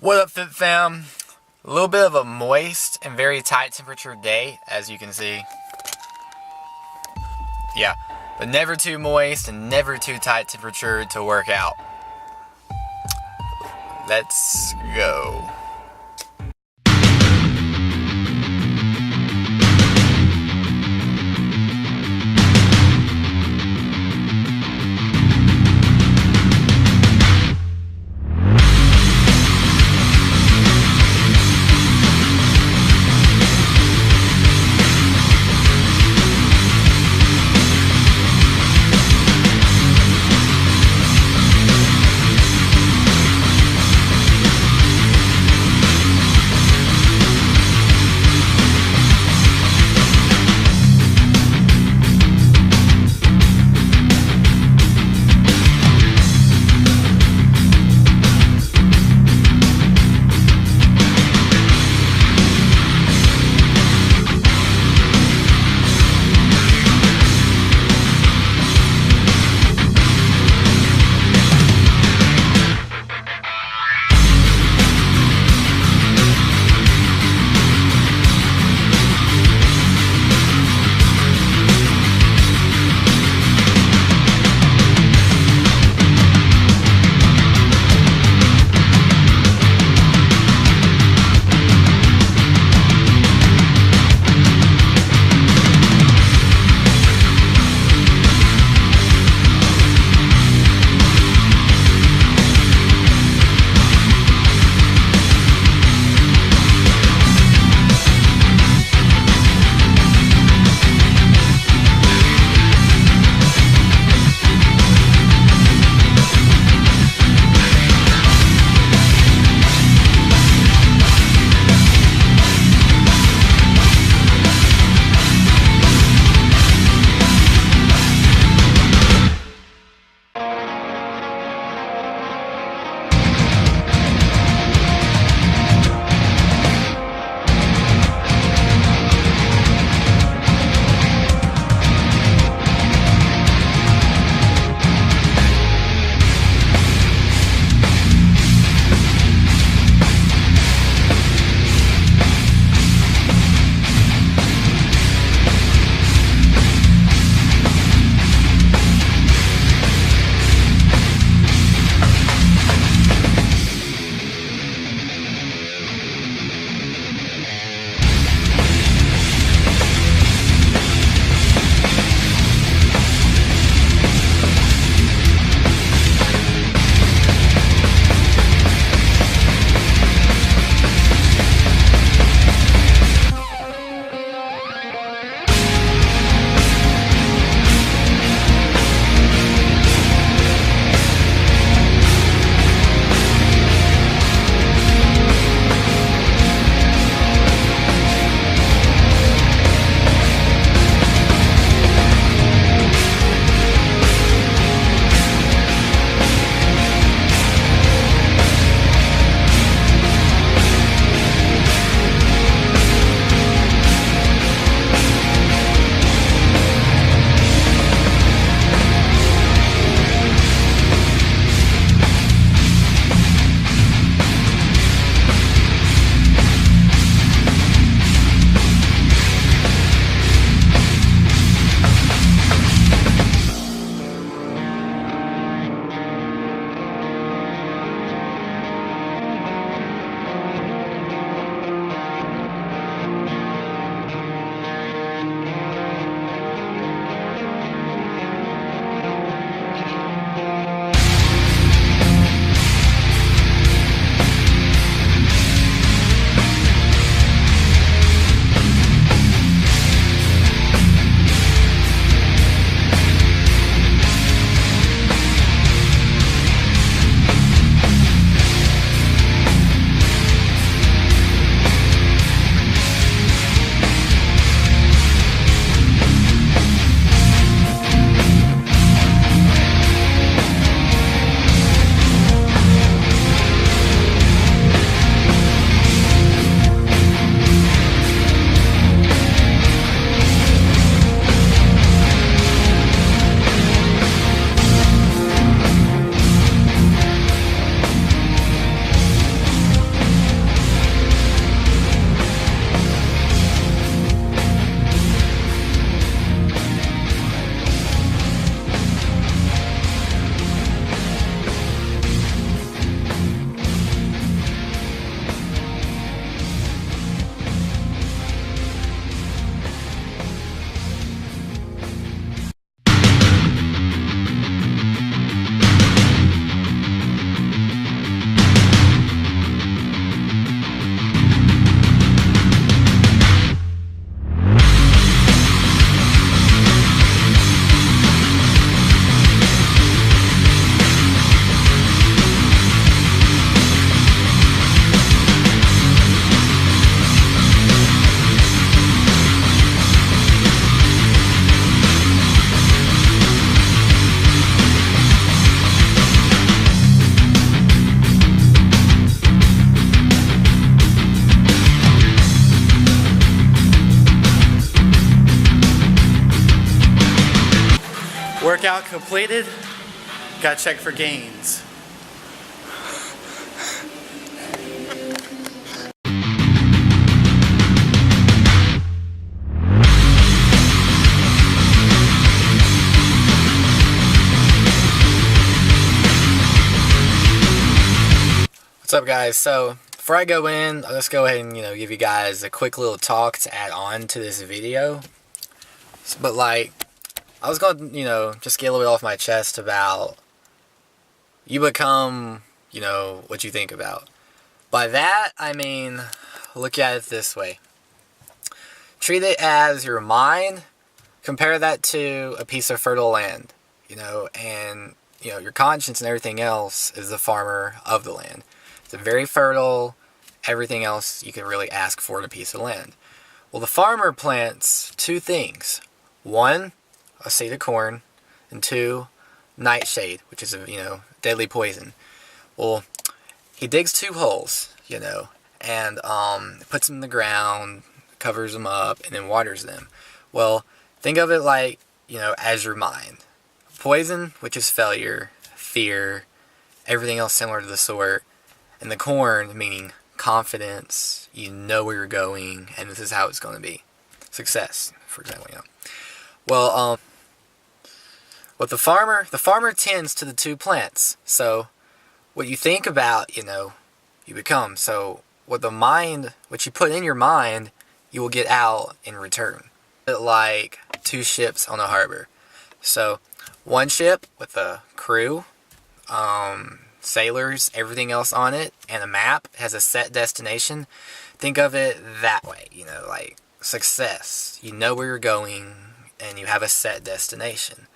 What up, Fit Fam? A little bit of a moist and very tight temperature day, as you can see. Yeah, but never too moist and never too tight temperature to work out. Let's go. Workout completed. Gotta check for gains. What's up, guys? So before I go in, I'll just go ahead and give you guys a quick little talk to add on to this video. But like, I was going to just get a little bit off my chest about you become what you think about. By that I mean, look at it this way: treat it as your mind. Compare that to a piece of fertile land, and your conscience and everything else is the farmer of the land. It's a very fertile, everything else you can really ask for in a piece of land. Well, the farmer plants two things. One, a seed of corn, and two, nightshade, which is a deadly poison. Well, he digs two holes, and puts them in the ground, covers them up, and then waters them. Well, think of it like as your mind. Poison, which is failure, fear, everything else similar to the sort. And the corn, meaning confidence, you know where you're going, and this is how it's going to be. Success, for example, Well, what the farmer tends to the two plants. So, what you think about, you become. So, what you put in your mind, you will get out in return. Like two ships on a harbor. So, one ship with a crew, sailors, everything else on it, and a map, has a set destination. Think of it that way, like success. You know where you're going, and you have a set destination.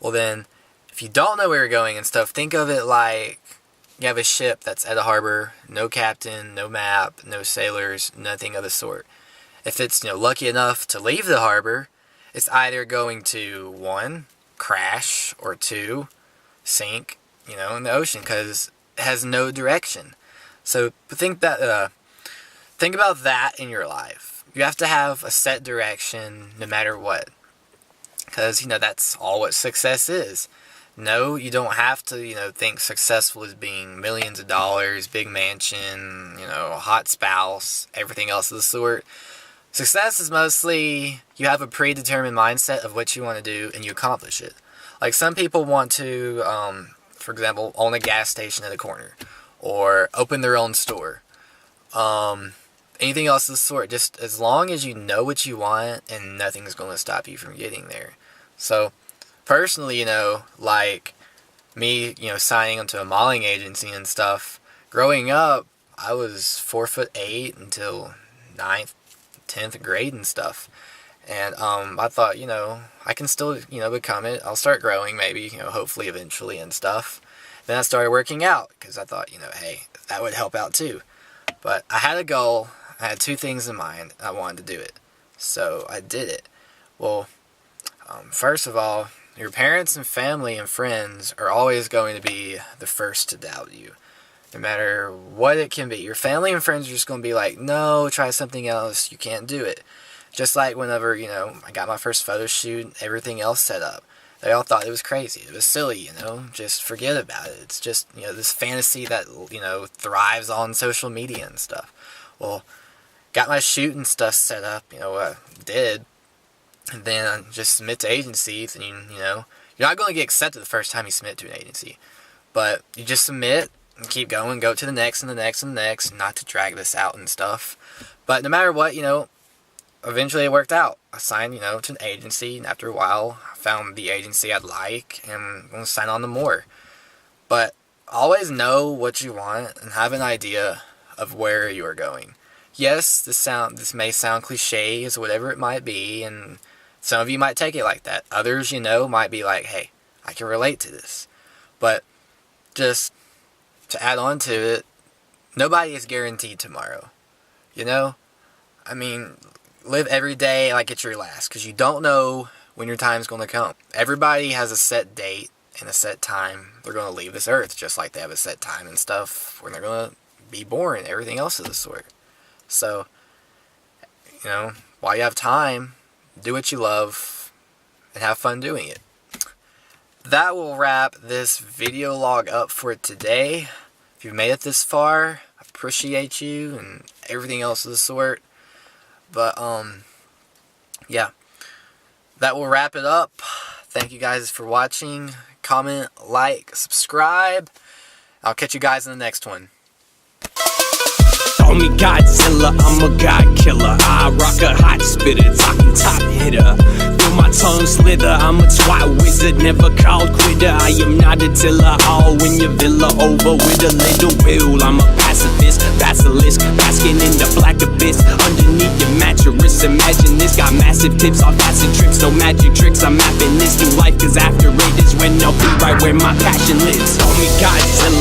Well then, if you don't know where you're going and stuff, think of it like you have a ship that's at a harbor, no captain, no map, no sailors, nothing of the sort. If it's lucky enough to leave the harbor, it's either going to, one, crash, or two, sink, in the ocean, because it has no direction. So think about that in your life. You have to have a set direction no matter what, because that's all what success is. No, you don't have to think successful as being millions of dollars, big mansion, hot spouse, everything else of the sort. Success is mostly you have a predetermined mindset of what you want to do and you accomplish it. Like some people want to, for example, own a gas station at a corner, or open their own store. Anything else of the sort. Just as long as you know what you want, and nothing's going to stop you from getting there. So, personally, like me, signing onto a modeling agency and stuff. Growing up, I was 4'8" until 9th, 10th grade and stuff. And I thought, I can still, become it. I'll start growing maybe, hopefully eventually and stuff. Then I started working out because I thought, hey, that would help out too. But I had a goal. I had two things in mind. I wanted to do it. So I did it. Well, first of all, your parents and family and friends are always going to be the first to doubt you. No matter what it can be. Your family and friends are just going to be like, no, try something else. You can't do it. Just like whenever, I got my first photo shoot, everything else set up. They all thought it was crazy. It was silly, just forget about it. It's just, this fantasy that, thrives on social media and stuff. Well, got my shoot and stuff set up, I did. And then I just submit to agencies, and, you're not going to get accepted the first time you submit to an agency. But you just submit and keep going, go to the next and the next and the next, not to drag this out and stuff. But no matter what, eventually it worked out. I signed, to an agency, and after a while, I found the agency I'd like, and I'm going to sign on to more. But always know what you want, and have an idea of where you are going. Yes, this may sound cliche, as whatever it might be, and some of you might take it like that. Others, might be like, hey, I can relate to this. But, just to add on to it, nobody is guaranteed tomorrow. I mean, live every day like it's your last, because you don't know when your time's going to come. Everybody has a set date and a set time they're going to leave this earth, just like they have a set time and stuff when they're going to be born and everything else of the sort. So, while you have time, do what you love and have fun doing it. that will wrap this video log up for today. If you've made it this far, I appreciate you and everything else of the sort. But, yeah. That will wrap it up. Thank you guys for watching. Comment, like, subscribe. I'll catch you guys in the next one. Call me Godzilla, I'm a god killer. I rock a hot spitter, talking top hitter. Feel my tongue slither, I'm a twat wizard, never called quitter. I am not a tiller, all when your villa over with a little will. I'm a pacifist, basilisk, basking in the black abyss. Underneath your mattress, imagine this. Got massive tips off acid trips, no magic tricks. I'm mapping this through life, cause after it is when I'll be right where my passion lives. Call me Godzilla.